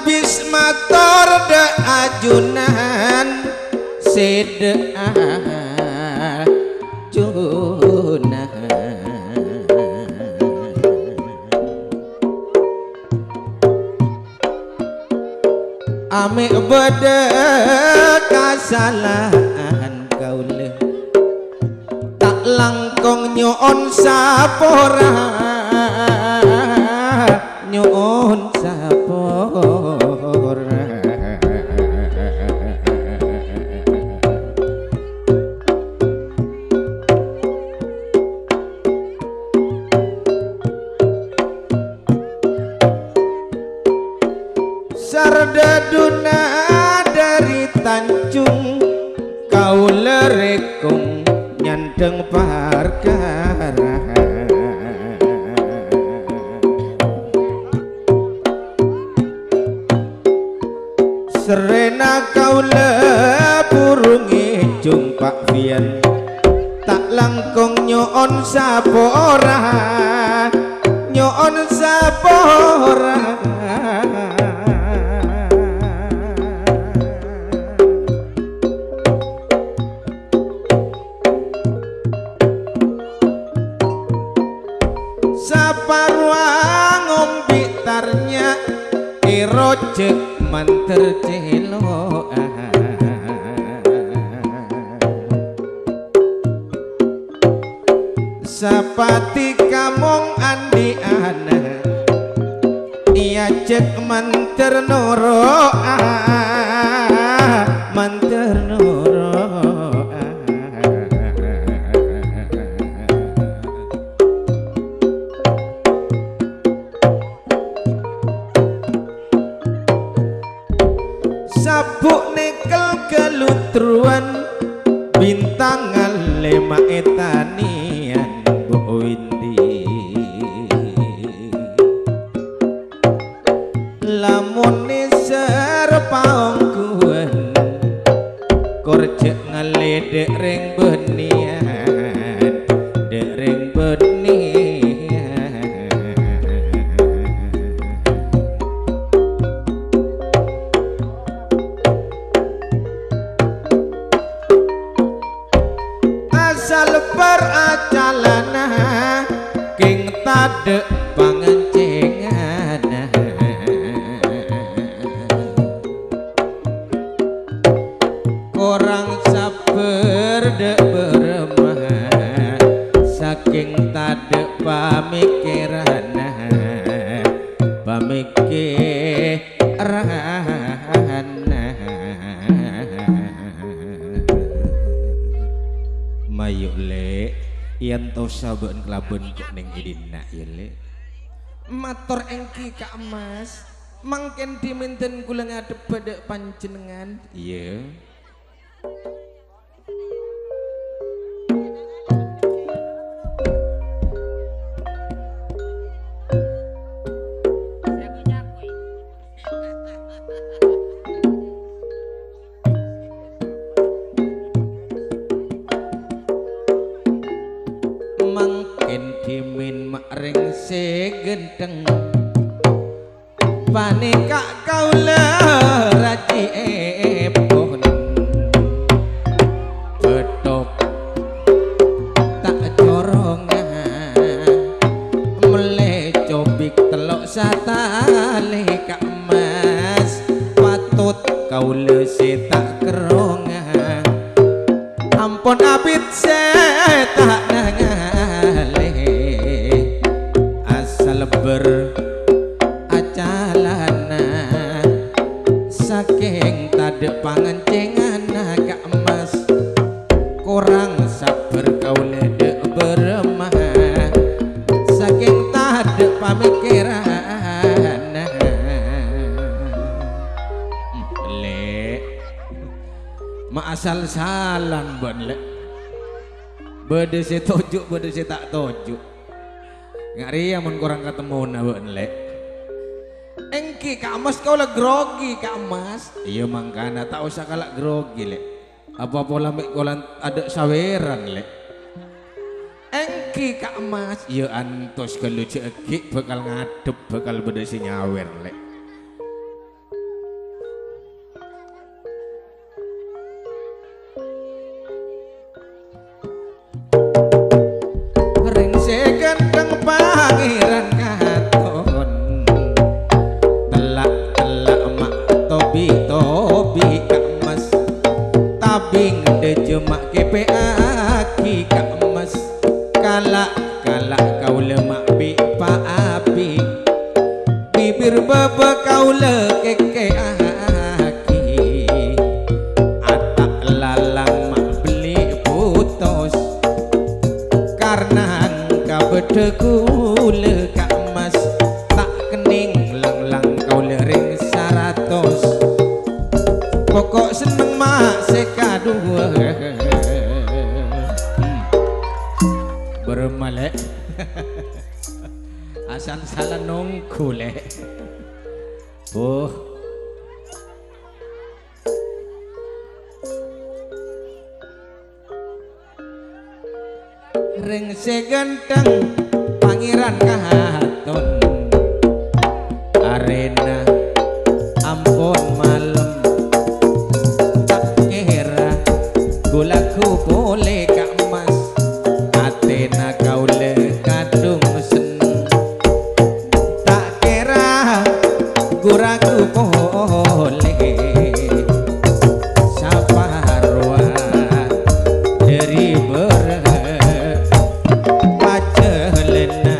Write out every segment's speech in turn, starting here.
abis mator de ajunan sede ajunan ame bede kasalahan kaule tak langkong nyoon sapora nyoon sapora sardaduna dari Tanjung kau lerekung nyandeng perkara serena kau le burung ijung Pak Fian tak langkong nyoon sapora nyoon sapora saparwa ngombitarnya irojek manter celo sapati kamong andi ana iya cek manter noro manter noro sabuk nikel gelutruan bintangan lema etanian Bu Windi lamun niser paongkuan korjek ngaledek ring benian dek ring benian asal peracalana king tadek pangencengan orang sabar dek beremah saking tadek pamikiran mayuk le yen to saben kelaben kok ning idina ya le matur engki Kak Mas mangken diminten kula ngadep badhe panjenengan iya gendeng panika kaula raji epon betok tak corongan mele cobik telok satale Kak Mas patut kaula tak kerongan ampun abit tak nangale beracalana saking tadek pangencengan Kak Mas kurang sabar kaula dek beremah saking tadek pamikiran lek ma asal salan bon lek bede se tojuk bede se tak tojuk ngari amun kurang ketemu nawen lek engki Kak Mas kau lah grogi Kak Mas iya mangkana tak usah kalak grogi lek apa pola mek kolan ada saweran lek engki Kak Mas iya antos kalau cekik bakal ngadep bakal beda si nyawer lek kalak kalak kau lemak bi pa api bibir bebe kau le keke aki atak lalang mak beli putus karena engkau bedeku le kak mas tak kening lang kau le ring saratos pokok seneng mak sekadua bermalek asan salah nongku le ring segenteng pangeran kahaton arena ampun malam tak kira gulaku boleh kak mas atena kau le kadung seneng tak kira guraku boleh sapa ruah dari pacelena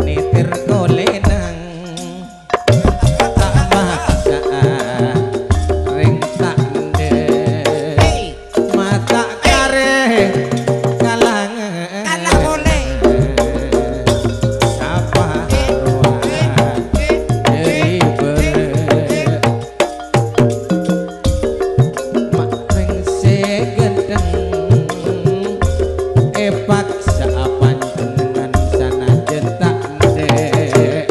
nitir kolenang tak maksa ring tak de mata kare kalangan boleh sapa ruah dari mak ring segedeng paksa panjenengan sana jentak dek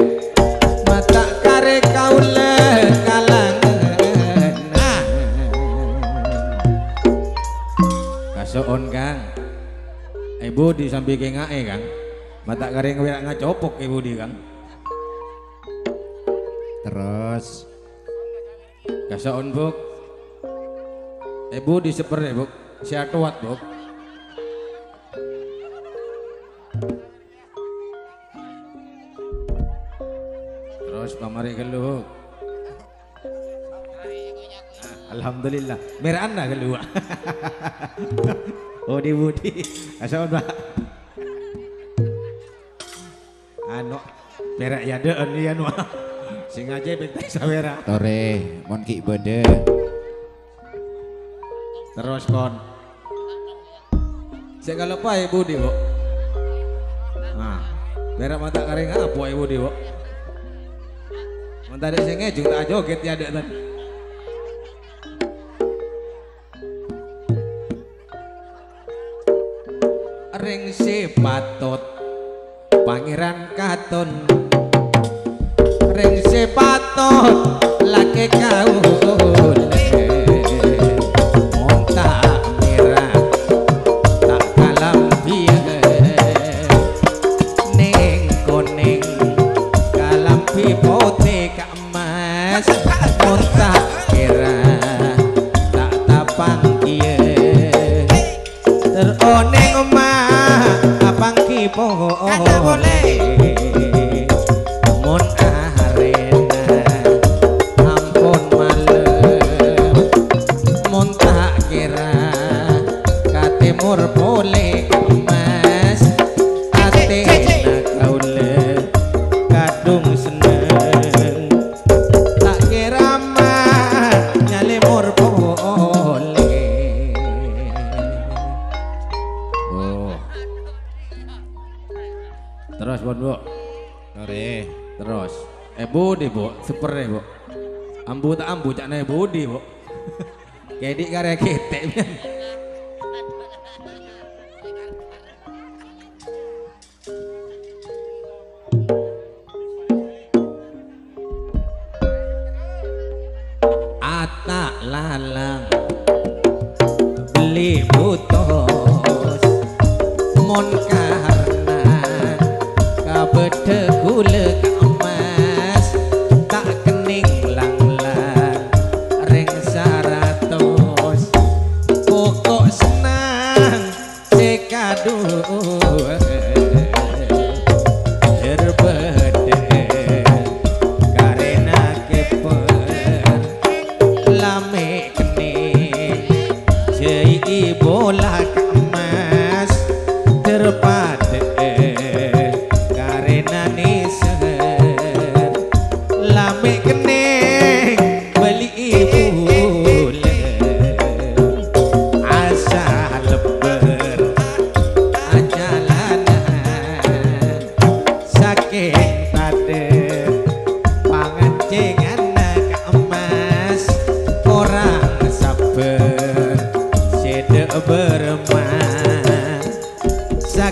mata kare kaule kalangan kasoon kang ibu di sambil kengae kang mata kare ngewek ngacopok ibu di kang terus kasoon buk ibu di seper ibu siatuat buk terus pamari keluh alhamdulillah merah anda keluh oh di budi asal mbak anu perak ya de anu anu sing aja bentek sawera tore mon ki bede terus kon saya kalau apa ibu di bu nah merah mata kering apa ibu di bu tadi saya ngejung tak joget ya dek tadi ring si patot pangeran katon ring si patot laki kau monta merah tak kalam dia neng koneng kalam pipote monta kira tak tapang kia teroneng omah apang kipo mon arena ampun malam monta kira katimur boleh mas atena kaule kadung seneng terus bu nore terus budi bu super bu ambu tak ambu cak naik budi bu kedik karya ketek atak lalang beli butos mon bede gule kamas tak kening lang-lang ring saratos pokok senang sekadu terbede karena keper lame kening jai bola kamas terpad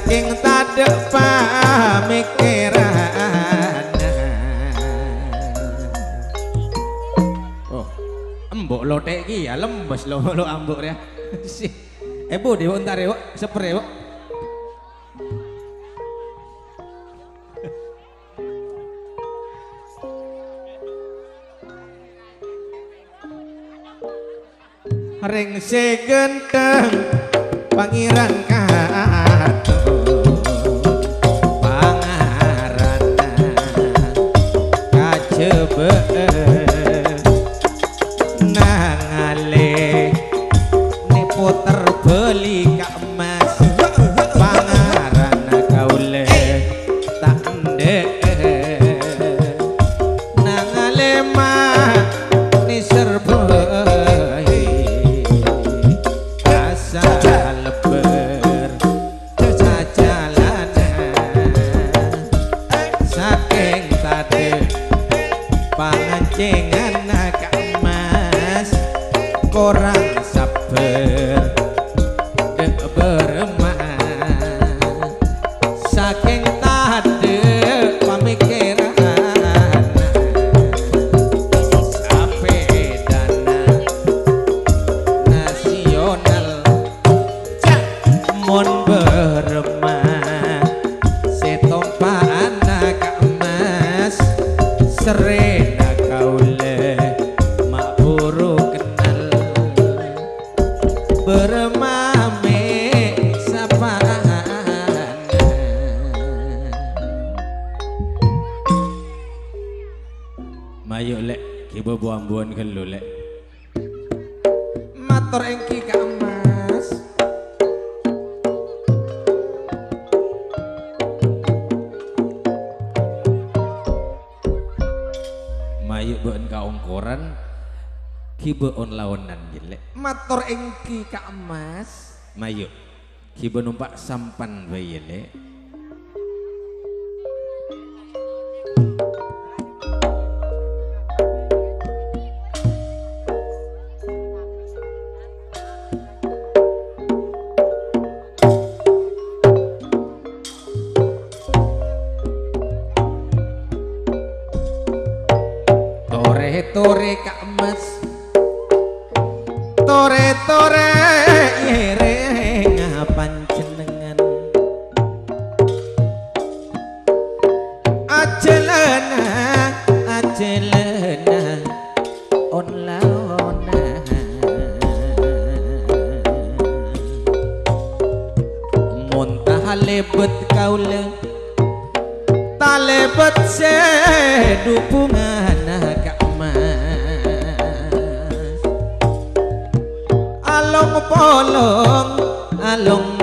saking tadek pamikiran. Oh, embok lotek iki ya lembes lo ambuk ya. Bu dewo ntar ya, sepre ya. Ring segenteng pangeran kato pangarana kajebe nangale ni puter beli ka emas pangarana kaule tak ndek nangale mah ni serba pangancengan naga emas korang sabar beremah saking tade pamikiran sampai dana nasional mon beremah setompaan naga emas serena kaule mak buru kenal bermame sapaan mayu lek kibo buambuan kelu lek matur engki ka emas mayu beun ka ongkoran kibe on lawanan jelek matur engki ka emas mayu kibe numpak sampan bae lek tore ka emas tore yere ngapan jenengan ajelena on laona muntah lebet kaule talebet sedupungan ka along polong along